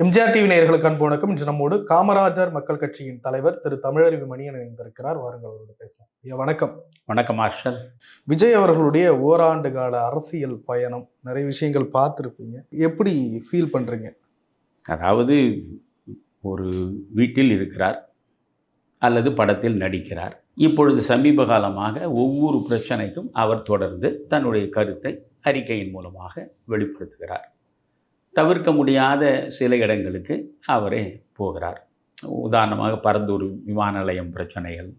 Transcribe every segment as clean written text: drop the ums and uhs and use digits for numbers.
MGR TV நேயர்களுக்கு அன்பு வணக்கம். இன்று நம்மோடு காமராஜர் மக்கள் கட்சியின் தலைவர் திரு தமிழறிவு மணியன் இணைந்திருக்கிறார். வாருங்கள் அவரோடு பேசலாம். ஐயா வணக்கம். வணக்கம் மார்ஷல். விஜய் அவர்களுடைய ஓராண்டு கால அரசியல் பயணம், நிறைய விஷயங்கள் பார்த்துருப்பீங்க. எப்படி ஃபீல் பண்றீங்க? அதாவது ஒரு வீட்டில் இருக்கிறார் அல்லது படத்தில் நடிக்கிறார். இப்பொழுது சமீப காலமாக ஒவ்வொரு பிரச்சனைக்கும் அவர் தொடர்ந்து தன்னுடைய கருத்தை அறிக்கையின் மூலமாக வெளிப்படுத்துகிறார். தவிர்க்க முடியாத சில இடங்களுக்கு அவரே போகிறார். உதாரணமாக பரந்தூர் விமான நிலையம் பிரச்சனைகள்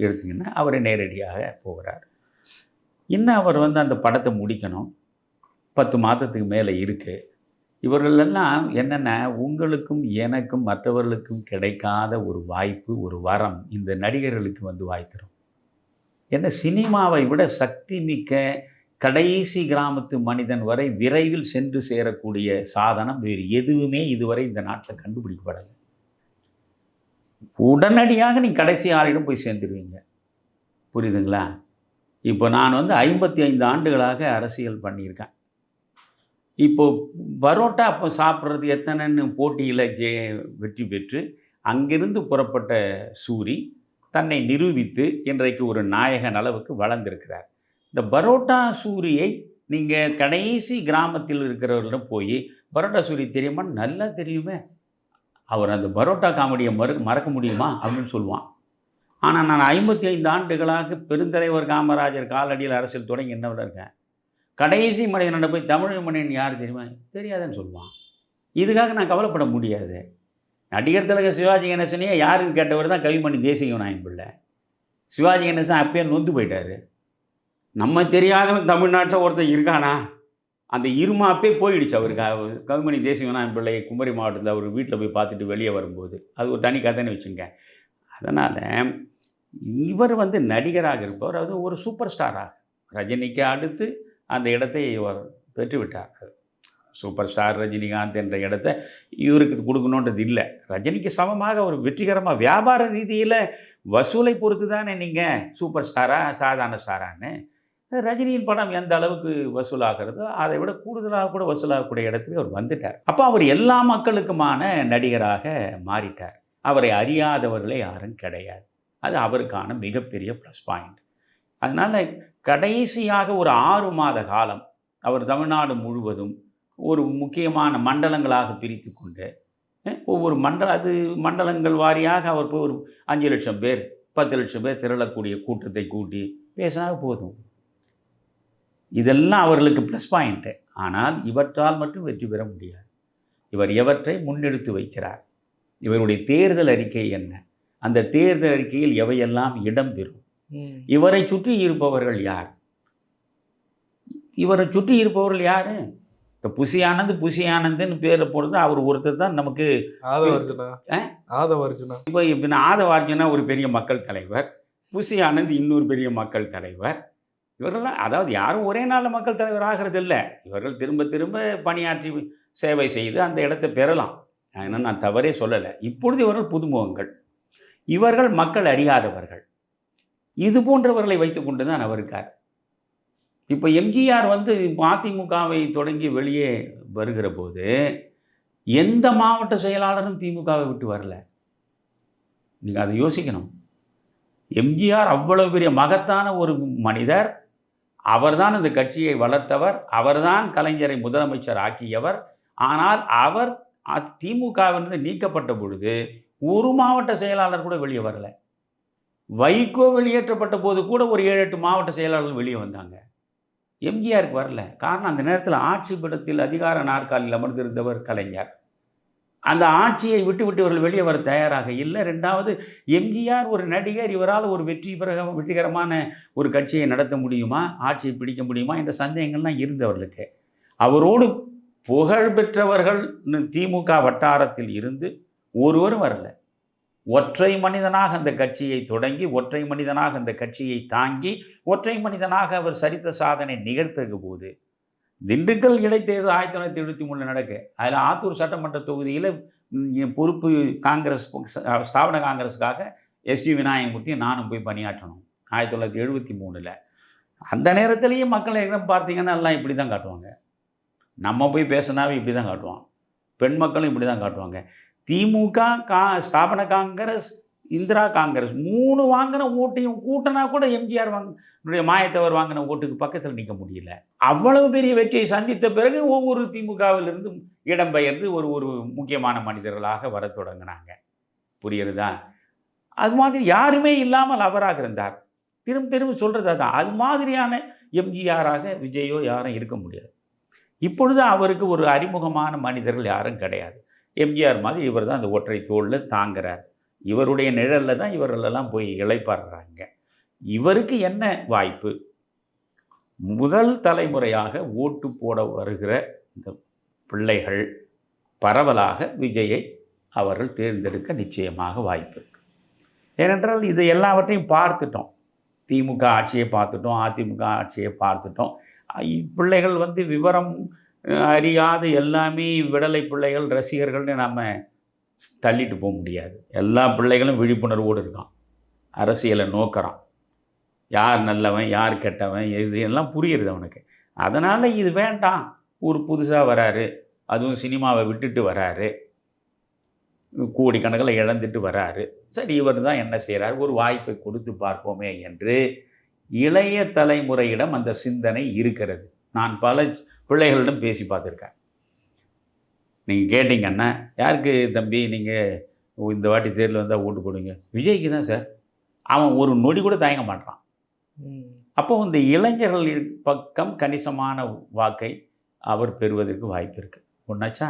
இருக்குங்கன்னா அவரே நேரடியாக போகிறார். இன்னும் அவர் அந்த படத்தை முடிக்கணும், 10 மாதத்துக்கு மேலே இருக்குது. இவர்களெல்லாம் என்னென்ன, உங்களுக்கும் எனக்கும் மற்றவர்களுக்கும் கிடைக்காத ஒரு வாய்ப்பு, ஒரு வரம் இந்த நடிகர்களுக்கு வாய்த்தரும். என்ன, சினிமாவை விட சக்தி மிக்க கடைசி கிராமத்து மனிதன் வரை விரைவில் சென்று சேரக்கூடிய சாதனம் வேறு எதுவுமே இதுவரை இந்த நாட்டில் கண்டுபிடிக்கப்படலை. உடனடியாக நீ கடைசி ஆளிடம் போய் சேர்ந்துருவீங்க. புரியுதுங்களா? இப்போ நான் 55 ஆண்டுகளாக அரசியல் பண்ணியிருக்கேன். இப்போது பரோட்டா அப்போ சாப்பிட்றது எத்தனைன்னு போட்டியில் வெற்றி பெற்று அங்கிருந்து புறப்பட்ட சூரி தன்னை நிரூபித்து இன்றைக்கு ஒரு நாயகன் அளவுக்கு வளர்ந்திருக்கிறார். இந்த பரோட்டா சூரியை நீங்கள் கடைசி கிராமத்தில் இருக்கிறவர்களிடம் போய் பரோட்டா சூரி தெரியுமா, நல்லா தெரியுமே, அவர் அந்த பரோட்டா காமெடியை மறக்க முடியுமா அப்படின்னு சொல்லுவான். ஆனால் நான் 55 ஆண்டுகளாக பெருந்தலைவர் காமராஜர் காலடியில் அரசியல் தொடங்கி என்னவிட இருக்கேன். கடைசி மனிதனோட போய் தமிழ் மனிதன் யார் தெரியுமா, தெரியாதுன்னு சொல்லுவான். இதுக்காக நான் கவலைப்பட முடியாது. நடிகர் திலக சிவாஜி கணேசனையே யாருன்னு கேட்டவர் தான் கவிமணி தேசிகநாயன் பிள்ளை. சிவாஜி கணேசன் அப்பயே நொந்து போயிட்டார். நம்ம தெரியாதவன் தமிழ்நாட்டில் ஒருத்தர் இருக்கானா, அந்த இருமாப்பே போயிடுச்சு அவருக்கு. கவிமணி தேசிகநாயன் பிள்ளை குமரி மாவட்டத்தில் அவர் வீட்டில் போய் பார்த்துட்டு வெளியே வரும்போது அது ஒரு தனி கதைன்னு வச்சுங்க. அதனால் இவர் நடிகராக இருப்பவர், அது ஒரு சூப்பர் ஸ்டாராக ரஜினிக்கு அடுத்து அந்த இடத்தை இவர் பெற்றுவிட்டார். சூப்பர் ஸ்டார் ரஜினிகாந்த் என்ற இடத்தை இவருக்கு கொடுக்கணுன்றது இல்லை. ரஜினிக்கு சமமாக ஒரு வெற்றிகரமாக வியாபார ரீதியில் வசூலை பொறுத்து தானே நீங்கள் சூப்பர் ஸ்டாரா சாதாரண ஸ்டாரான்னு. ரஜினியின் படம் எந்த அளவுக்கு வசூலாகிறதோ அதை விட கூடுதலாக கூட வசூலாகக்கூடிய இடத்துக்கு அவர் வந்துட்டார். அப்போ அவர் எல்லா மக்களுக்குமான நடிகராக மாறிட்டார். அவரை அறியாதவர்களே யாரும் கிடையாது. அது அவருக்கான மிகப்பெரிய ப்ளஸ் பாயிண்ட். அதனால் கடைசியாக ஒரு 6 மாத காலம் அவர் தமிழ்நாடு முழுவதும் ஒரு முக்கியமான மண்டலங்களாக பிரித்து கொண்டு ஒவ்வொரு மண்டலங்கள் வாரியாக அவர் போய் ஒரு 5 லட்சம் பேர் 10 லட்சம் பேர் திரளக்கூடிய கூட்டத்தை கூட்டி பேசினா போதும். இதெல்லாம் அவர்களுக்கு ப்ளஸ் பாயிண்ட்டு. ஆனால் இவற்றால் மட்டும் வெற்றி பெற முடியாது. இவர் எவற்றை முன்னெடுத்து வைக்கிறார், இவருடைய தேர்தல் அறிக்கை என்ன, அந்த தேர்தல் அறிக்கையில் எவையெல்லாம் இடம்பெறும், இவரை சுற்றி இருப்பவர்கள் யார், இவரை சுற்றி இருப்பவர்கள் யார். இப்போ புசி ஆனந்துன்னு பேரை போடுறது அவர் ஒருத்தர் தான் நமக்கு. ஆதவர்ஜுனா இப்போ ஆதவர்ஜுனா ஒரு பெரிய மக்கள் தலைவர், புசி ஆனந்த் இன்னொரு பெரிய மக்கள் தலைவர். இவர்கள்லாம் அதாவது யாரும் ஒரே நாளில் மக்கள் தலைவர் ஆகிறது இல்லை. இவர்கள் திரும்ப திரும்ப பணியாற்றி சேவை செய்து அந்த இடத்தை பெறலாம். அதனால் நான் தவறே சொல்லலை. இப்பொழுது இவர்கள் புதுமுகங்கள், இவர்கள் மக்கள் அறியாதவர்கள். இது போன்றவர்களை வைத்து கொண்டு தான் அவர் இருக்கார். இப்போ எம்ஜிஆர் அதிமுகவை தொடங்கி வெளியே வருகிற போது எந்த மாவட்ட செயலாளரும் திமுகவை விட்டு வரல. நீங்கள் அதை யோசிக்கணும். எம்ஜிஆர் அவ்வளவு பெரிய மகத்தான ஒரு மனிதர். அவர்தான் இந்த கட்சியை வளர்த்தவர், அவர்தான் கலைஞரை முதலமைச்சர் ஆக்கியவர். ஆனால் அவர் திமுகவிலிருந்து நீக்கப்பட்ட பொழுது ஒரு மாவட்ட செயலாளர் கூட வெளியே வரல. வைகோ வெளியேற்றப்பட்ட போது கூட ஒரு 7-8 மாவட்ட செயலாளர்கள் வெளியே வந்தாங்க. எம்ஜிஆருக்கு வரல. காரணம், அந்த நேரத்தில் ஆட்சி பீடத்தில் அதிகார நாற்காலில் அமர்ந்திருந்தவர் கலைஞர். அந்த ஆட்சியை விட்டு இவர்கள் வெளியே வர தயாராக இல்லை. 2வது, எம்ஜிஆர் ஒரு நடிகர், இவரால் ஒரு வெற்றிகரமான ஒரு கட்சியை நடத்த முடியுமா, ஆட்சியை பிடிக்க முடியுமா என்ற சந்தேகங்கள்லாம் இருந்தவர்களுக்கு. அவரோடு புகழ் பெற்றவர்கள் திமுக வட்டாரத்தில் இருந்து ஒருவரும் வரல. ஒற்றை மனிதனாக அந்த கட்சியை தொடங்கி, ஒற்றை மனிதனாக அந்த கட்சியை தாங்கி, ஒற்றை மனிதனாக அவர் சரித்த சாதனை நிகழ்த்திய போது திண்டுக்கல் இடைத்தேர்தல் 1973 நடக்கு. அதில் ஆத்தூர் சட்டமன்ற தொகுதியில் பொறுப்பு காங்கிரஸ் ஸ்தாபன காங்கிரஸுக்காக எஸ்டி விநாயகமூர்த்தியும் நானும் போய் பணியாற்றணும் 1973. அந்த நேரத்திலேயே மக்களை பார்த்தீங்கன்னா எல்லாம் இப்படி தான் காட்டுவாங்க. நம்ம போய் பேசினாவே இப்படி தான் காட்டுவான். பெண் மக்களும் இப்படி தான் காட்டுவாங்க. திமுக, ஸ்தாபன காங்கிரஸ், இந்திரா காங்கிரஸ் 3 வாங்கின ஓட்டையும் கூட்டினா கூட எம்ஜிஆர் மாயத்தவர் வாங்கின ஓட்டுக்கு பக்கத்தில் நிற்க முடியல. அவ்வளவு பெரிய வெற்றியை சந்தித்த பிறகு ஒவ்வொரு திமுகவிலிருந்து இடம்பெயர்ந்து ஒரு ஒரு முக்கியமான மனிதர்களாக வரத் தொடங்கினாங்க. புரியுறதா? அது மாதிரி யாருமே இல்லாமல் அவராக இருந்தார். திரும்ப திரும்ப சொல்கிறது அதான். அது மாதிரியான எம்ஜிஆராக விஜயோ யாரும் இருக்க முடியாது. இப்பொழுது அவருக்கு ஒரு அறிமுகமான மனிதர்கள் யாரும் கிடையாது. எம்ஜிஆர் மாதிரி இவர் தான் அந்த ஒற்றை தோளில் தாங்குறார். இவருடைய நிழலில் தான் இவர்களெல்லாம் போய் இளைப்பாறுறாங்க. இவருக்கு என்ன வாய்ப்பு? முதல் தலைமுறையாக ஓட்டு போட வருகிற இந்த பிள்ளைகள் பரவலாக விஜயை அவர்கள் தேர்ந்தெடுக்க நிச்சயமாக வாய்ப்பு இருக்கு. ஏனென்றால் இது எல்லாவற்றையும் பார்த்துட்டோம். திமுக ஆட்சியை பார்த்துட்டோம், அதிமுக ஆட்சியை பார்த்துட்டோம். பிள்ளைகள் விவரம் அறியாத எல்லாமே விடலை பிள்ளைகள், ரசிகர்கள்னு நம்ம தள்ளிட்டு போக முடியாது. எல்லா பிள்ளைகளும் விழிப்புணர்வோடு இருக்கான், அரசியலை நோக்கிறான். யார் நல்லவன் யார் கெட்டவன் இது எல்லாம் புரியுறது அவனுக்கு. அதனால் இது வேண்டாம், ஒரு புதுசாக வராரு, அதுவும் சினிமாவை விட்டுட்டு வராரு, கோடிக்கணக்கில் இழந்துட்டு வராரு, சரி இவர் தான் என்ன செய்கிறார், ஒரு வாய்ப்பை கொடுத்து பார்ப்போமே என்று இளைய தலைமுறையிடம் அந்த சிந்தனை இருக்கிறது. நான் பல பிள்ளைகளிடம் பேசி பார்த்துருக்கேன். நீங்கள் கேட்டிங்கன்னா, யாருக்கு தம்பி நீங்கள் இந்த வாட்டி தேர்தல் வந்தால் ஓட்டு போடுவீங்க? விஜய்க்கு தான் சார். அவன் ஒரு நொடி கூட தயங்க மாட்டான். அப்போ இந்த இளைஞர்கள் பக்கம் கணிசமான வாக்கை அவர் பெறுவதற்கு வாய்ப்பு இருக்குது. ஒன்றாச்சா?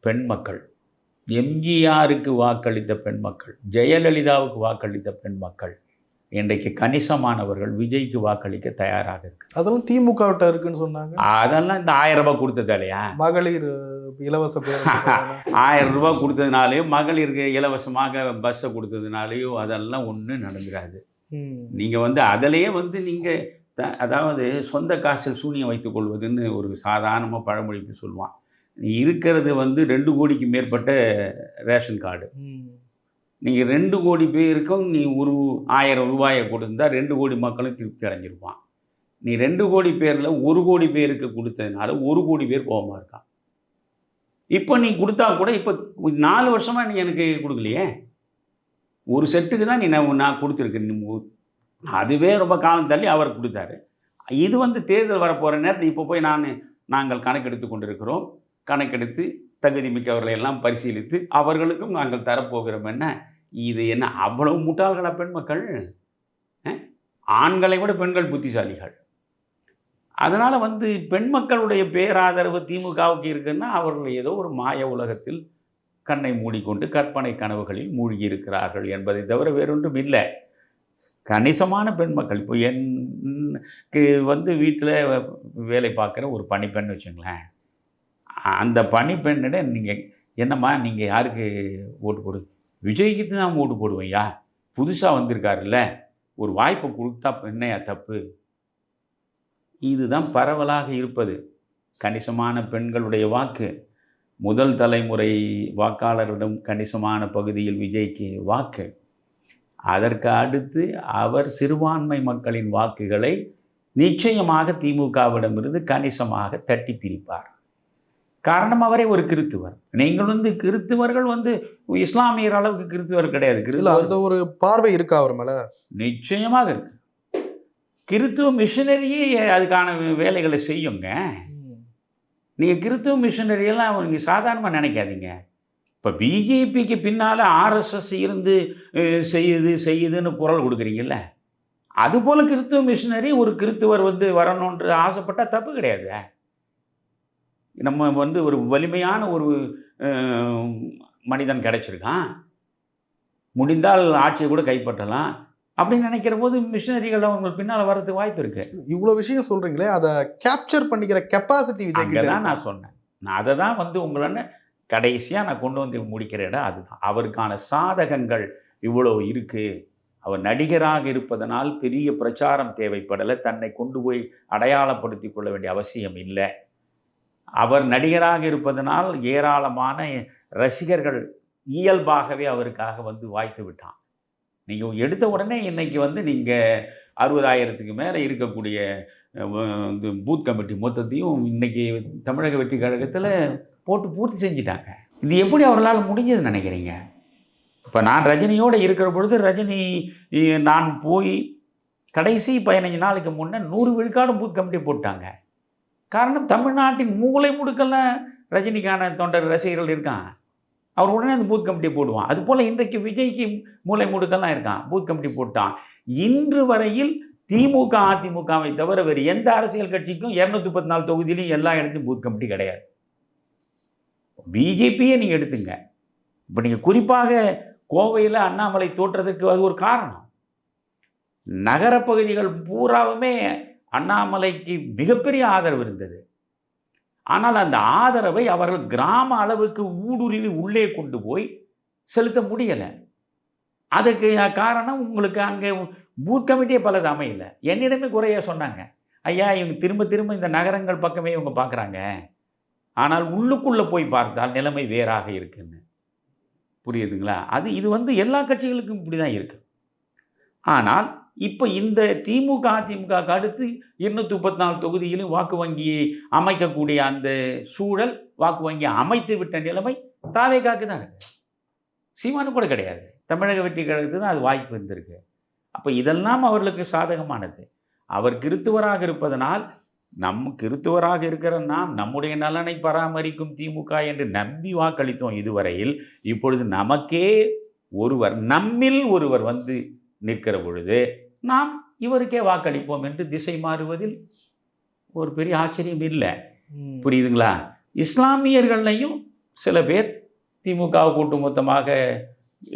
பெண் மக்கள், எம்ஜிஆருக்கு வாக்களித்த பெண் மக்கள், ஜெயலலிதாவுக்கு வாக்களித்த பெண் மக்கள் இன்றைக்கு கணிசமானவர்கள் விஜய்க்கு வாக்களிக்க தயாராக இருக்கு. அதெல்லாம் திமுக இருக்குன்னு சொன்னாங்க. அதெல்லாம் இந்த 1000 ரூபாய் கொடுத்ததாலையா? மகளிர் இலவச 1000 ரூபாய் கொடுத்ததுனாலையும், மகளிருக்கு இலவசமாக பஸ்ஸை கொடுத்ததுனாலையும் அதெல்லாம் ஒன்றும் நடந்துடாது. நீங்கள் அதிலேயே நீங்கள் அதாவது சொந்த காசில் சூனியம் வைத்துக் கொள்வதுன்னு ஒரு சாதாரணமாக பழமொழிக்கு சொல்லுவான். நீ இருக்கிறது 2 கோடிக்கு மேற்பட்ட ரேஷன் கார்டு. நீங்கள் 2 கோடி பேருக்கும் நீ ஒரு 1000 ரூபாயை கொடுத்தா 2 கோடி மக்களும் திருப்தி அடைஞ்சிருப்பான். நீ 2 கோடி பேரில் 1 கோடி பேருக்கு கொடுத்ததுனால 1 கோடி பேர் கோபமாக இருக்கான். இப்போ நீ கொடுத்தா கூட, இப்போ 4 வருஷமாக நீ எனக்கு கொடுக்கலையே, ஒரு செட்டுக்கு தான் நான் கொடுத்துருக்கேன். அதுவே ரொம்ப காலம் தள்ளி அவர் கொடுத்தாரு. இது தேர்தல் வரப்போகிற நேரத்தில் இப்போ போய் நாங்கள் கணக்கெடுத்து கொண்டிருக்கிறோம், கணக்கெடுத்து தகுதி மிக்கவர்களை எல்லாம் பரிசீலித்து அவர்களுக்கும் நாங்கள் தரப்போகிறோம். இது என்ன அவ்வளவு முட்டாள்களா பெண் மக்கள்? ஆண்களை விட பெண்கள் புத்திசாலிகள். அதனால் பெண் மக்களுடைய பேராதரவு திமுகவுக்கு இருக்குன்னா அவர்கள் ஏதோ ஒரு மாய உலகத்தில் கண்ணை மூடிக்கொண்டு கற்பனை கனவுகளில் மூழ்கி இருக்கிறார்கள் என்பதை தவிர வேறொன்றும் இல்லை. கணிசமான பெண் மக்கள், இப்போ எனக்கு வீட்டில் வேலை பார்க்குற ஒரு பணிப்பெண் வச்சுங்களேன், அந்த பணிப்பெண்ணிடம் நீங்கள் என்னம்மா நீங்கள் யாருக்கு ஓட்டு போடு? விஜய்க்கு தான் ஓட்டு போடுவேன்யா, புதுசாக வந்திருக்காருல்ல, ஒரு வாய்ப்பு கொடுத்தா என்னையா தப்பு? இதுதான் பரவலாக இருப்பது. கணிசமான பெண்களுடைய வாக்கு, முதல் தலைமுறை வாக்காளரிடம் கணிசமான பகுதியில் விஜய்க்கு வாக்கு. அதற்கு அடுத்து அவர் சிறுபான்மை மக்களின் வாக்குகளை நிச்சயமாக திமுகவிடமிருந்து கணிசமாக தட்டி பிரிப்பார். காரணம், அவரே ஒரு கிறித்துவர். நீங்கள் கிறித்துவர்கள் இஸ்லாமியர் அளவுக்கு கிறித்துவர் கிடையாது. அந்த ஒரு பார்வை இருக்கா அவர் மேல? நிச்சயமாக இருக்கு. கிறித்துவ மிஷனரியே அதுக்கான வேலைகளை செய்யுங்க. நீங்கள் கிறித்துவ மிஷனரியெல்லாம் நீங்கள் சாதாரணமாக நினைக்காதீங்க. இப்போ பிஜேபிக்கு பின்னால் ஆர்எஸ்எஸ் இருந்து செய்யுதுன்னு குரல் கொடுக்குறீங்கல்ல, அதுபோல் கிறித்துவ மிஷனரி ஒரு கிறித்துவர் வரணுன்ற ஆசைப்பட்டால் தப்பு கிடையாது. நம்ம ஒரு வலிமையான ஒரு மனிதன் கிடைச்சிருக்கான், முடிந்தால் ஆட்சியை கூட கைப்பற்றலாம் அப்படின்னு நினைக்கிற போது மிஷனரிகள் அவங்க பின்னால் வர்றதுக்கு வாய்ப்பு இருக்குது. இவ்வளோ விஷயம் சொல்கிறீங்களே, அதை கேப்சர் பண்ணிக்கிற கெப்பாசிட்டி விஜய்க்கு தான் நான் சொன்னேன். நான் அதை தான் உங்களை கடைசியாக நான் கொண்டு முடிக்கிற இடம் அதுதான். அவருக்கான சாதகங்கள் இவ்வளோ இருக்குது. அவர் நடிகராக இருப்பதனால் பெரிய பிரச்சாரம் தேவைப்படலை, தன்னை கொண்டு போய் அடையாளப்படுத்தி கொள்ள வேண்டிய அவசியம் இல்லை. அவர் நடிகராக இருப்பதனால் ஏராளமான ரசிகர்கள் இயல்பாகவே அவருக்காக வாய்த்து விட்டான். நீங்கள் எடுத்த உடனே இன்னைக்கு வந்து நீங்கள் 60,000க்கு மேலே இருக்கக்கூடிய இந்த பூத் கமிட்டி மொத்தத்தையும் இன்னைக்கு தமிழக வெற்றி கழகத்தில் போட்டு பூர்த்தி செஞ்சிட்டாங்க. இது எப்படி அவர்களால் முடிஞ்சதுன்னு நினைக்கிறீங்க? இப்போ நான் ரஜினியோடு இருக்கிற பொழுது ரஜினி நான் போய் கடைசி 15 நாளுக்கு முன்னே 100 விழுக்காடு பூத் கமிட்டி போட்டாங்க. காரணம், தமிழ்நாட்டின் மூலை முடுக்கெல்லாம் ரஜினிக்கான தொண்டர் ரசிகர்கள் இருக்கான். அவர் உடனே அந்த பூத் கமிட்டி போடுவான். அதுபோல் இன்றைக்கு விஜய்க்கு மூலை முடுக்கெல்லாம் இருக்கான், பூத் கமிட்டி போட்டான். இன்று வரையில் திமுக அதிமுகவை தவிர வேறு எந்த அரசியல் கட்சிக்கும் 214 தொகுதியிலையும் எல்லா இடத்தையும் பூத் கமிட்டி கிடையாது. பிஜேபியே நீங்கள் எடுத்துங்க. இப்போ நீங்கள் குறிப்பாக கோவையில் அண்ணாமலை தோற்றதுக்கு அது ஒரு காரணம். நகரப்பகுதிகள் பூராவுமே அண்ணாமலைக்கு மிகப்பெரிய ஆதரவு இருந்தது. ஆனால் அந்த ஆதரவை அவர்கள் கிராம அளவுக்கு ஊடுருவி உள்ளே கொண்டு போய் செலுத்த முடியலை. அதுக்கு காரணம், உங்களுக்கு அங்கே பூத் கமிட்டியே பலது அமையலை. என்னிடமே குறைய சொன்னாங்க, ஐயா இவங்க திரும்ப திரும்ப இந்த நகரங்கள் பக்கமே இவங்க பார்க்குறாங்க, ஆனால் உள்ளுக்குள்ளே போய் பார்த்தால் நிலைமை வேறாக இருக்குன்னு. புரியுதுங்களா? இது வந்து எல்லா கட்சிகளுக்கும் இப்படி தான் இருக்குது. ஆனால் இப்போ இந்த திமுக அதிமுக அடுத்து 234 தொகுதியிலும் வாக்கு வங்கியை அமைக்கக்கூடிய அந்த சூழல், வாக்கு வங்கி அமைத்து விட்ட நிலைமை தாவேகாக்கு தான் இருக்குது. சீமானு கூட கிடையாது. தமிழக வெற்றி கழகத்துக்கு தான் அது வாய்ப்பு இருந்திருக்கு. அப்போ இதெல்லாம் அவர்களுக்கு சாதகமானது. அவர் கிறித்துவராக இருப்பதனால், கிறித்துவராக இருக்கிற நாம் நம்முடைய நலனை பராமரிக்கும் திமுக என்று நம்பி வாக்களித்தோம் இதுவரையில். இப்பொழுது நமக்கே நம்மில் ஒருவர் வந்து நிற்கிற பொழுது நாம் இவருக்கே வாக்களிப்போம் என்று திசை மாறுவதில் ஒரு பெரிய ஆச்சரியம் இல்லை. புரியுதுங்களா? இஸ்லாமியர்களையும் சில பேர் திமுக கூட்டு மொத்தமாக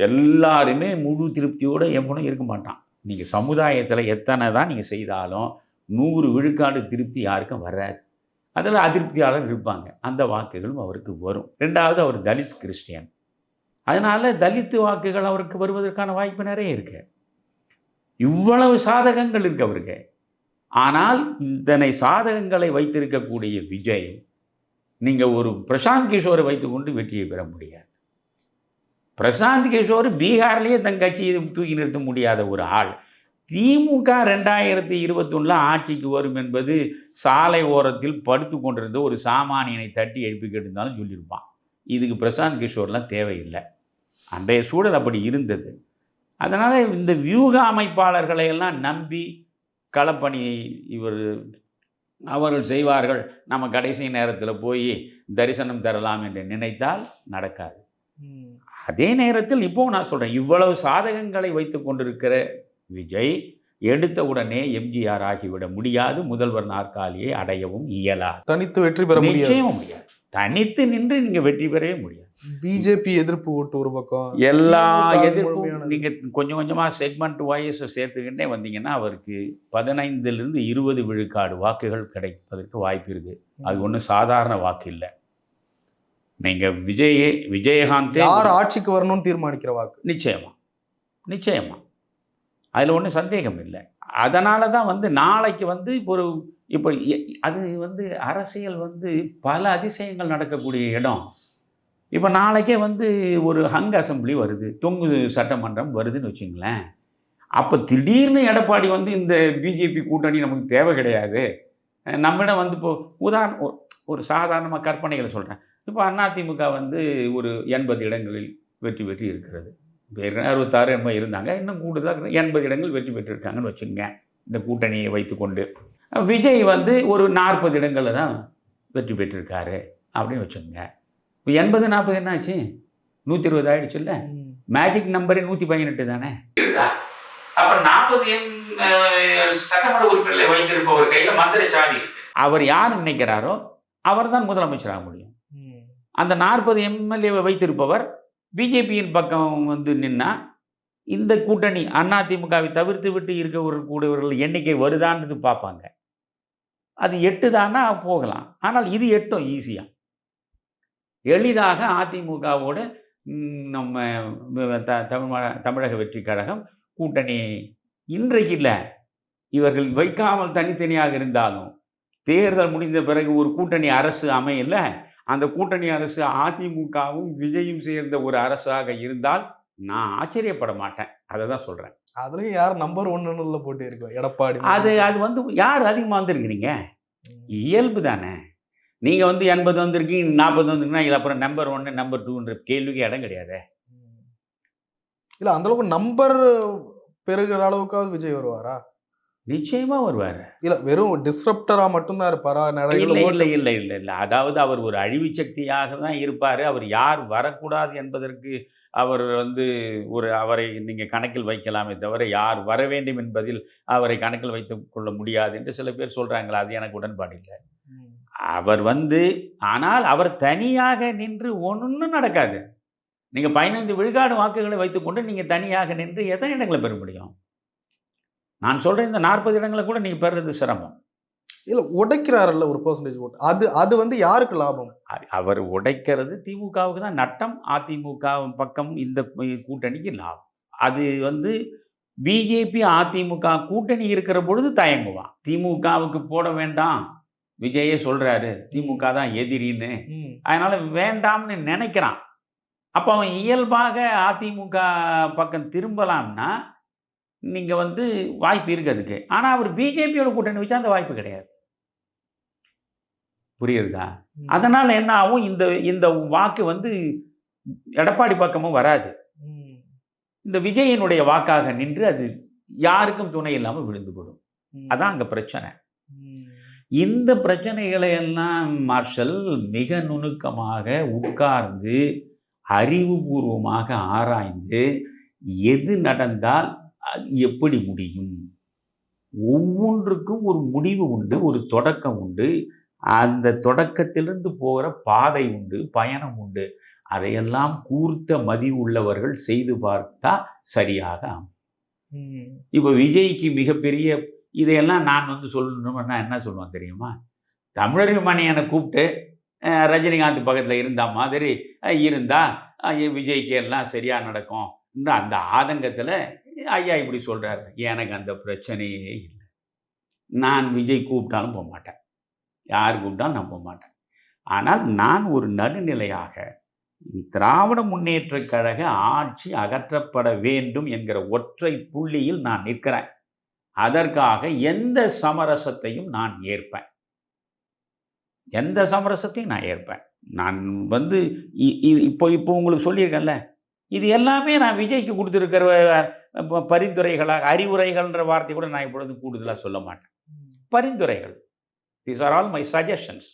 எல்லாருமே முழு திருப்தியோடு எவனும் இருக்க மாட்டான். நீங்கள் சமுதாயத்தில் எத்தனை தான் நீங்கள் செய்தாலும் 100 விழுக்காடு திருப்தி யாருக்கும் வராது. அதில் அதிருப்தியாளர் இருப்பாங்க. அந்த வாக்குகளும் அவருக்கு வரும். 2வது, அவர் தலித் கிறிஸ்டியன். அதனால் தலித்து வாக்குகள் அவருக்கு வருவதற்கான வாய்ப்பு நிறைய இருக்குது. இவ்வளவு சாதகங்கள் இருக்கு அவருக்கு. ஆனால் இத்தனை சாதகங்களை வைத்திருக்கக்கூடிய விஜய், நீங்கள் ஒரு பிரசாந்த் கிஷோரை வைத்துக்கொண்டு வெற்றியை பெற முடியாது. பிரசாந்த் கிஷோர் பீகார்லேயே தன் கட்சியை தூக்கி நிறுத்த முடியாத ஒரு ஆள். திமுக 2021 ஆட்சிக்கு வரும் என்பது சாலை ஓரத்தில் படுத்து கொண்டிருந்த ஒரு சாமானியனை தட்டி எழுப்பிக்கிட்டு இருந்தாலும் சொல்லியிருப்பான். இதுக்கு பிரசாந்த் கிஷோர்லாம் தேவையில்லை. அன்றைய சூழல் அப்படி இருந்தது. அதனால் இந்த வியூக அமைப்பாளர்களை எல்லாம் நம்பி களப்பணியை அவர்கள் செய்வார்கள், நம்ம கடைசி நேரத்தில் போய் தரிசனம் தரலாம் என்று நினைத்தால் நடக்காது. அதே நேரத்தில் இப்போது நான் சொல்கிறேன், இவ்வளவு சாதகங்களை வைத்து கொண்டிருக்கிற விஜய் எடுத்த உடனே எம்ஜிஆர் ஆகிவிட முடியாது. முதல்வர் நாற்காலியை அடையவும் இயலாது. தனித்து வெற்றி பெற முடியாது. தனித்து நின்று நீங்கள் வெற்றி பெறவே முடியாது. பிஜேபி எதிர்ப்பு ஓட்டு ஒரு பக்கம், எல்லா எதிர்ப்பும் நீங்கள் கொஞ்சம் கொஞ்சமாக செக்மெண்ட் வாய்ஸ் சேர்த்துக்கிட்டே வந்தீங்கன்னா அவருக்கு 15லிருந்து 20 விழுக்காடு வாக்குகள் கிடைப்பதற்கு வாய்ப்பு இருக்குது. அது ஒன்றும் சாதாரண வாக்கு இல்லை. நீங்கள் விஜயகாந்த் யார் ஆட்சிக்கு வரணும்னு தீர்மானிக்கிற வாக்கு. நிச்சயமா அதில் ஒன்றும் சந்தேகம் இல்லை. அதனால தான் வந்து நாளைக்கு வந்து இப்போ அது வந்து அரசியல் வந்து பல அதிசயங்கள் நடக்கக்கூடிய இடம். இப்போ நாளைக்கே வந்து ஒரு ஹங் அசம்பிளி வருது, தொங்கு சட்டமன்றம் வருதுன்னு வச்சுங்களேன். அப்போ திடீர்னு எடப்பாடி வந்து இந்த பிஜேபி கூட்டணி நமக்கு தேவை கிடையாது, நம்மிடம் வந்து இப்போ ஒரு சாதாரணமாக கற்பனைகளை சொல்கிறேன். இப்போ அதிமுக வந்து ஒரு 80 இடங்களில் வெற்றி பெற்று இருக்கிறது. இப்போ 66 என்னமோ இருந்தாங்க, இன்னும் கூடுதலாக 80 இடங்கள் வெற்றி பெற்றிருக்காங்கன்னு வச்சுங்க. இந்த கூட்டணியை வைத்துக்கொண்டு விஜய் வந்து ஒரு 40 இடங்களில் தான் வெற்றி பெற்றிருக்காரு அப்படின்னு வச்சுங்க. இப்போ 80-40 என்னாச்சு? 120 ஆகிடுச்சு இல்லை? மேஜிக் நம்பரே 118 தானே. அப்போ 40 சட்டமன்ற உறுப்பினர்களை வைத்திருப்பவர் கையில் மந்திர சாவி இருக்கு. அவர் யார் நினைக்கிறாரோ அவர் தான் முதலமைச்சராக முடியும். அந்த 40 எம்எல்ஏவை வைத்திருப்பவர் பிஜேபியின் பக்கம் வந்து நின்னா இந்த கூட்டணி அதிமுகவை தவிர்த்து விட்டு இருக்கக்கூடியவர்கள் எண்ணிக்கை வருதான்றது பார்ப்பாங்க. அது 8 தானா போகலாம். ஆனால் இது 8 ஈஸியாக எளிதாக அதிமுகவோட நம்ம தமிழக வெற்றி கழகம் கூட்டணி இன்றைக்கு இல்லை, இவர்கள் வைக்காமல் தனித்தனியாக இருந்தாலும் தேர்தல் முடிந்த பிறகு ஒரு கூட்டணி அரசு அமையல. அந்த கூட்டணி அரசு அதிமுகவும் விஜயும் சேர்ந்த ஒரு அரசாக இருந்தால் நான் ஆச்சரியப்பட மாட்டேன். அதை தான் சொல்கிறேன். அதுலயும் யார் நம்பர் 1ல போட்டி இருக்கும்? எடப்பாடி அது அது வந்து யார் அதிகமாக வந்திருக்கிறீங்க? ம். இயல்பு தானே. நீங்கள் வந்து 80 வந்திருக்கீங்க, 40 வந்திருக்குன்னா இதில் அப்புறம் நம்பர் 1 நம்பர் 2ன்ற கேள்விக்கு இடம் கிடையாது. ம். இல்ல அந்த அளவுக்கு நம்பர் பெருகுற அளவுக்காவது விஜய் வருவாரா? நிச்சயமா வருவாரு. இல்ல வெறும் டிஸ்ரப்டரா மட்டும் தான் இருப்பாரா? நிறைய இல்ல, இல்ல, ஓட்டு இல்ல, இல்ல, இல்ல. அதாவது அவர் ஒரு அழிவு சக்தியாக தான் இருப்பாரு. அவர் யார் வரக்கூடாது என்பதற்கு அவர் வந்து அவரை நீங்க கணக்கில் வைக்கலாமே தவிர, யார் வர வேண்டும் என்பதில் அவரை கணக்கில் வைத்துக் கொள்ள முடியாது என்று சில பேர் சொல்றாங்களே, அது எனக்கு உடன்பாடு இல்ல. ம். அவர் வந்து ஆனால் அவர் தனியாக நின்று ஒண்ணும் நடக்காது. நீங்க 15 விழுக்காடு வாக்குகளை வைத்துக்கொண்டு நீங்க தனியாக நின்று எத்தனை இடங்களை பெற முடியும்? நான் சொல்றேன் இந்த 40 இடங்கள கூட நீங்க பெறுறது சிரமம். இல்ல உடைக்கிறாருல்ல ஒரு பெர்சன்டேஜ் ஓட்டு. அது அது வந்து யாருக்கு லாபம்? அவர் உடைக்கிறது திமுகவுக்கு தான் நட்டம். அதிமுக பக்கம் இந்த கூட்டணிக்கு லாபம். அது வந்து பிஜேபி, அதிமுக கூட்டணி இருக்கிற பொழுது தயங்குவான். திமுகவுக்கு போட வேண்டாம். விஜயே சொல்றாரு. திமுக தான் எதிரின்னு. ம். அதனால வேண்டாம்னு நினைக்கிறான். அப்ப அவன் இயல்பாக அதிமுக பக்கம் திரும்பலாம்னா, நீங்க வந்து வாய்ப்பு இருக்கு அதுக்கு. ஆனா அவர் பிஜேபியோட கூட்டணி வச்சா அந்த வாய்ப்பு கிடையாது. புரியுதா? ம். அதனால என்ன ஆகும்? இந்த இந்த வாக்கு வந்து எடப்பாடி பக்கமும் வராது. ம். இந்த விஜயினுடைய வாக்காக நின்று அது யாருக்கும் துணை இல்லாம விழுந்து போடும். ம். அதான் அங்க பிரச்சனை. ம். இந்த பிரச்சனைகளை எல்லாம் மார்ஷல் மிக நுணுக்கமாக உட்கார்ந்து, அறிவுபூர்வமாக ஆராய்ந்து, எது நடந்தால் அது எப்படி முடியும்? ஒவ்வொன்றுக்கும் ஒரு முடிவு உண்டு, ஒரு தொடக்கம் உண்டு. அந்த தொடக்கத்திலிருந்து போகிற பாதை உண்டு, பயணம் உண்டு. அதையெல்லாம் கூர்த்த மதிவுள்ளவர்கள் செய்து பார்த்தா சரியாக அமையும். ம். இப்போ விஜய்க்கு மிகப்பெரிய இதையெல்லாம் நான் வந்து சொல்லணும்னா என்ன சொல்லுவேன் தெரியுமா? தமிழர் மணியனை கூப்பிட்டு ரஜினிகாந்த் பக்கத்தில் இருந்த மாதிரி இருந்தா விஜய்க்கு எல்லாம் சரியா நடக்கும். அந்த ஆதங்கத்தில் ஐயா இப்படி சொல்றாரு. எனக்கு அந்த பிரச்சனையே இல்லை. நான் விஜய் கூப்பிட்டாலும் போக மாட்டேன். யார் கூப்பிட்டாலும் நான் போக மாட்டேன். ஆனால் நான் ஒரு நடுநிலையாக திராவிட முன்னேற்றக் கழக ஆட்சி அகற்றப்பட வேண்டும் என்கிற ஒற்றை புள்ளியில் நான் நிற்கிறேன். அதற்காக எந்த சமரசத்தையும் நான் ஏற்பேன். எந்த சமரசத்தையும் நான் ஏற்பேன். நான் வந்து இப்போ உங்களுக்கு சொல்லியிருக்கேன்ல, இது எல்லாமே நான் விஜய்க்கு கொடுத்துருக்கிற பரிந்துரைகளாக, அறிவுரைகள்ன்ற வார்த்தை கூட நான் இப்பொழுது கூடுதலாக சொல்ல மாட்டேன். பரிந்துரைகள். These are all my suggestions.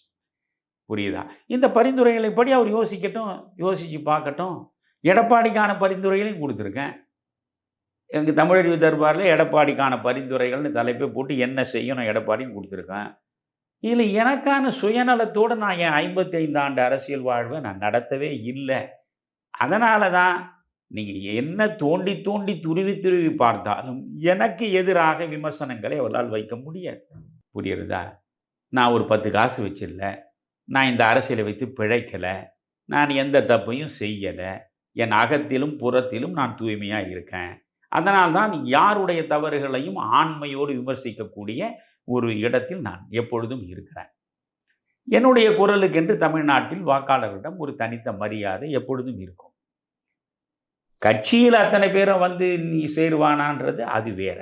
புரியுதா? இந்த பரிந்துரைகளை படி அவர் யோசிக்கட்டும், யோசித்து பார்க்கட்டும். எடப்பாடிக்கான பரிந்துரைகளையும் கொடுத்துருக்கேன். எங்கள் தமிழறிவு தர்பாரில் எடப்பாடிக்கான பரிந்துரைகள்னு தலைப்பை போட்டு என்ன செய்யணும் எடப்பாடின்னு கொடுத்துருக்கேன். இதில் எனக்கான சுயநலத்தோடு நான் என் 55 ஆண்டு அரசியல் வாழ்வை நான் நடத்தவே இல்லை. அதனால தான் நீங்கள் என்ன தோண்டி தோண்டி துருவி துருவி பார்த்தாலும் எனக்கு எதிராக விமர்சனங்களை அவரால் வைக்க முடியாது. புரியுறதா? நான் ஒரு 10 காசு வச்சிடல. நான் இந்த அரசியலை வைத்து பிழைக்கலை. நான் எந்த தப்பையும் செய்யலை. என் அகத்திலும் புறத்திலும் நான் தூய்மையாக இருக்கேன். அதனால்தான் யாருடைய தவறுகளையும் ஆண்மையோடு விமர்சிக்கக்கூடிய ஒரு இடத்தில் நான் எப்பொழுதும் இருக்கிறேன். என்னுடைய குரலுக்கென்று தமிழ்நாட்டில் வாக்காளர்களிடம் ஒரு தனித்த மரியாதை எப்பொழுதும் இருக்கும். கட்சியில் அத்தனை பேரும் வந்து நீ சேருவானான்றது அது வேற.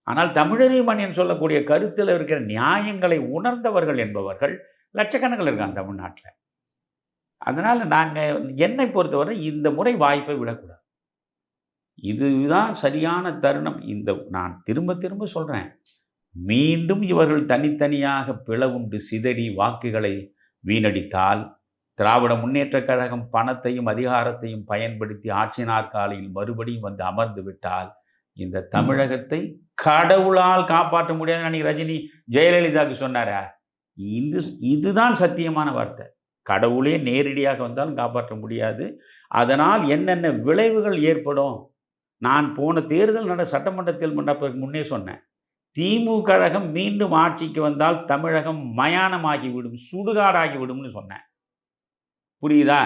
ஆனால் தமிழறிவு மணியன் சொல்லக்கூடிய கருத்தில் இருக்கிற நியாயங்களை உணர்ந்தவர்கள் என்பவர்கள் லட்சக்கணக்கில் இருக்காங்க தமிழ்நாட்டில். அதனால் நாங்கள் என்னை பொறுத்தவரை இந்த முறை வாய்ப்பை விடக்கூடாது. இதுதான் சரியான தருணம். நான் திரும்ப திரும்ப சொல்கிறேன். மீண்டும் இவர்கள் தனித்தனியாக பிளவுண்டு சிதறி வாக்குகளை வீணடித்தால், திராவிட முன்னேற்றக் கழகம் பணத்தையும் அதிகாரத்தையும் பயன்படுத்தி ஆட்சி நாற்காலியில் மறுபடியும் வந்து அமர்ந்து விட்டால், இந்த தமிழகத்தை கடவுளால் காப்பாற்ற முடியாது. அன்னைக்கு ரஜினி ஜெயலலிதாவுக்கு சொன்னாரா? இதுதான் சத்தியமான வார்த்தை. கடவுளே நேரடியாக வந்தாலும் காப்பாற்ற முடியாது. அதனால் என்னென்ன விளைவுகள் ஏற்படும்? நான் போன தேர்தல் சட்டமன்றத்தில் முன்னே சொன்னேன். திமுக கழகம் மீண்டும் ஆட்சிக்கு வந்தால் தமிழகம் மயானமாகிவிடும், சுடுகாடாகிவிடும்னு சொன்னேன். புரியுதா?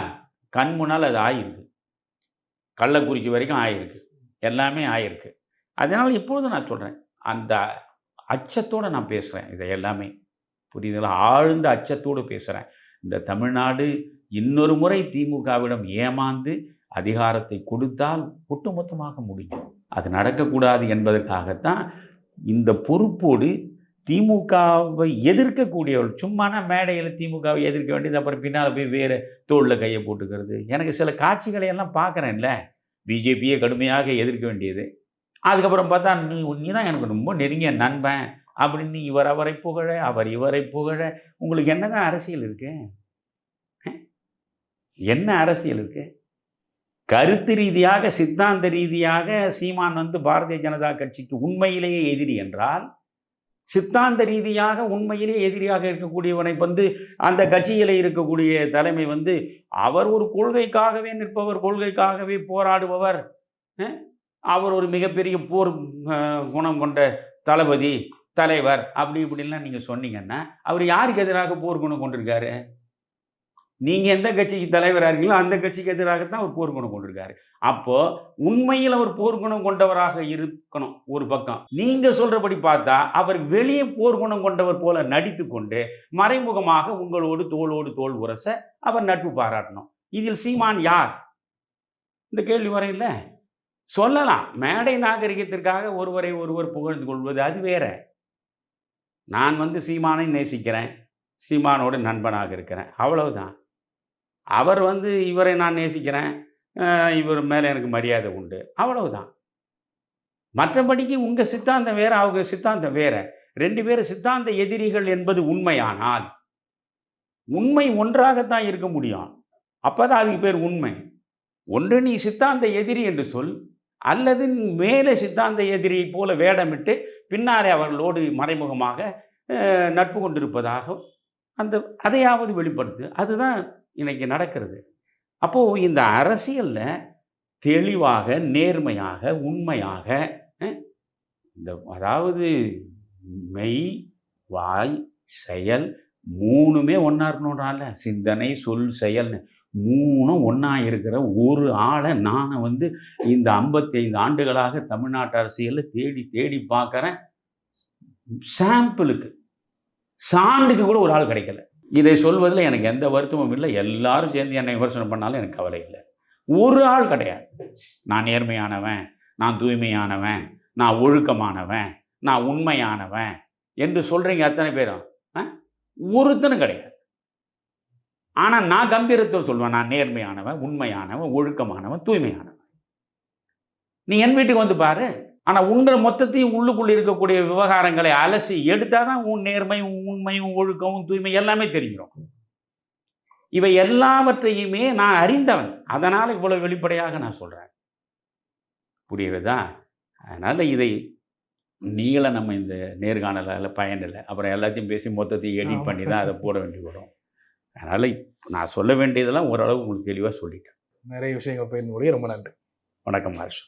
கண் முன்னால் அது ஆயிருக்கு. கள்ளக்குறிச்சி வரைக்கும் ஆயிருக்கு. எல்லாமே ஆயிருக்கு. அதனால் இப்பொழுது நான் சொல்கிறேன், அந்த அச்சத்தோடு நான் பேசுகிறேன். இதை எல்லாமே புரியுதுங்களா? ஆழ்ந்த அச்சத்தோடு பேசுகிறேன். இந்த தமிழ்நாடு இன்னொரு முறை திமுகவிடம் ஏமாந்து அதிகாரத்தை கொடுத்தால் ஒட்டுமொத்தமாக முடியும். அது நடக்கக்கூடாது என்பதற்காகத்தான் இந்த பொறுப்போடு திமுகவை எதிர்க்கக்கூடியவர்கள் சும்மான மேடையில் திமுகவை எதிர்க்க வேண்டியது, அப்புறம் பின்னால் போய் வேறு தோளில் கையை போட்டுக்கிறது. எனக்கு சில காட்சிகளை எல்லாம் பார்க்குறேன்ல, பிஜேபியை கடுமையாக எதிர்க்க வேண்டியது, அதுக்கப்புறம் பார்த்தா நீ தான் எனக்கு ரொம்ப நெருங்கிய நண்பன் அப்படின்னு இவர் அவரை புகழ, அவர் இவரை புகழ. உங்களுக்கு என்னதான் அரசியல் இருக்கு? என்ன அரசியல் இருக்கு? கருத்து ரீதியாக, சித்தாந்த ரீதியாக சீமான் பாரதிய ஜனதா கட்சிக்கு உண்மையிலேயே எதிரி என்றால், சித்தாந்த ரீதியாக உண்மையிலேயே எதிரியாக இருக்கக்கூடியவனை அந்த கட்சியில் இருக்கக்கூடிய தலைமை அவர் ஒரு கொள்கைக்காகவே நிற்பவர், கொள்கைக்காகவே போராடுபவர், அவர் ஒரு மிகப்பெரிய போர் குணம் கொண்ட தளபதி, தலைவர், அப்படி இப்படின்லாம் நீங்கள் சொன்னீங்கன்னா அவர் யாருக்கு எதிராக போர் குணம் கொண்டிருக்காரு? நீங்கள் எந்த கட்சிக்கு தலைவராக இருக்கீங்களோ அந்த கட்சிக்கு எதிராகத்தான் அவர் போர்க்குணம் கொண்டிருக்காரு. அப்போது உண்மையில் அவர் போர்க்குணம் கொண்டவராக இருக்கணும் ஒரு பக்கம். நீங்கள் சொல்கிறபடி பார்த்தா அவர் வெளியே போர்க்குணம் கொண்டவர் போல நடித்து கொண்டு மறைமுகமாக உங்களோடு தோளோடு தோள் உரச அவர் நட்பு பாராட்டணும். இதில் சீமான் யார்? இந்த கேள்வி வரையில் சொல்லலாம். மேடை நாகரிகத்திற்காக ஒருவரை ஒருவர் புகழ்ந்து கொள்வது அது வேற. நான் சீமானை நேசிக்கிறேன், சீமானோடு நண்பனாக இருக்கிறேன், அவ்வளவுதான். அவர் இவரை நான் நேசிக்கிறேன், இவர் மேலே எனக்கு மரியாதை உண்டு, அவ்வளவுதான். மற்றபடிக்கு உங்கள் சித்தாந்தம் வேறு, அவங்க சித்தாந்தம் வேறு. 2 பேரும் சித்தாந்த எதிரிகள் என்பது உண்மையானால் உண்மை ஒன்றாகத்தான் இருக்க முடியும். அப்போ தான் அதுக்கு பேர் உண்மை. ஒன்று நீ சித்தாந்த எதிரி என்று சொல், அல்லது மேலே சித்தாந்த எதிரியை போல வேடமிட்டு பின்னாலே அவர்களோடு மறைமுகமாக நட்பு கொண்டிருப்பதாக அதையாவது வெளிப்படுத்து. அதுதான் இன்னைக்கு நடக்கிறது. அப்போது இந்த அரசியலில் தெளிவாக, நேர்மையாக, உண்மையாக, அதாவது மெய், வாய், செயல் 3மே ஒன்றா இருக்கணுன்றால. சிந்தனை, சொல், செயல்னு 3ம் ஒன்றா இருக்கிற ஒரு ஆளை நான் இந்த 55 ஆண்டுகளாக தமிழ்நாட்டு அரசியலில் தேடி தேடி பார்க்குறேன். சாம்பிளுக்கு, சான்றுக்கு கூட ஒரு ஆள் கிடைக்கல. இதை சொல்வதில் எனக்கு எந்த வருத்தமும் இல்லை. எல்லாரும் சேர்ந்து என்னை விமர்சனம் பண்ணாலும் எனக்கு கவலை இல்லை. ஒரு ஆள் கிடையாது. நான் நேர்மையானவன், நான் தூய்மையானவன், நான் ஒழுக்கமானவன், நான் உண்மையானவன் என்று சொல்கிறீங்க அத்தனை பேரும். ஒருத்தனும் கிடையாது. ஆனால் நான் கம்பீரத்தோடு சொல்லுவேன், நான் நேர்மையானவன், உண்மையானவன், ஒழுக்கமானவன், தூய்மையானவன். நீ என் வீட்டுக்கு பாரு. ஆனால் உங்கள் மொத்தத்தையும் உள்ளுக்குள்ளே இருக்கக்கூடிய விவகாரங்களை அலசி எடுத்தால் தான் உன் நேர்மையும், உண்மையும், ஒழுக்கமும், தூய்மை எல்லாமே தெரிஞ்சிடும். இவை எல்லாவற்றையுமே நான் அறிந்தவன். அதனால் இவ்வளோ வெளிப்படையாக நான் சொல்கிறேன். புரியுறதா? அதனால் இதை நீங்கள நம்ம இந்த நேர்காணலில் பயனில்லை. அப்புறம் எல்லாத்தையும் பேசி மொத்தத்தையும் எடிட் பண்ணி தான் அதை போட வேண்டி வரும். அதனால் நான் சொல்ல வேண்டியதெல்லாம் ஓரளவு உங்களுக்கு தெளிவாக சொல்லிட்டேன். நிறைய விஷயங்கள் போயிருந்தபடியே ரொம்ப நன்றி. வணக்கம் ஹர்ஷ்.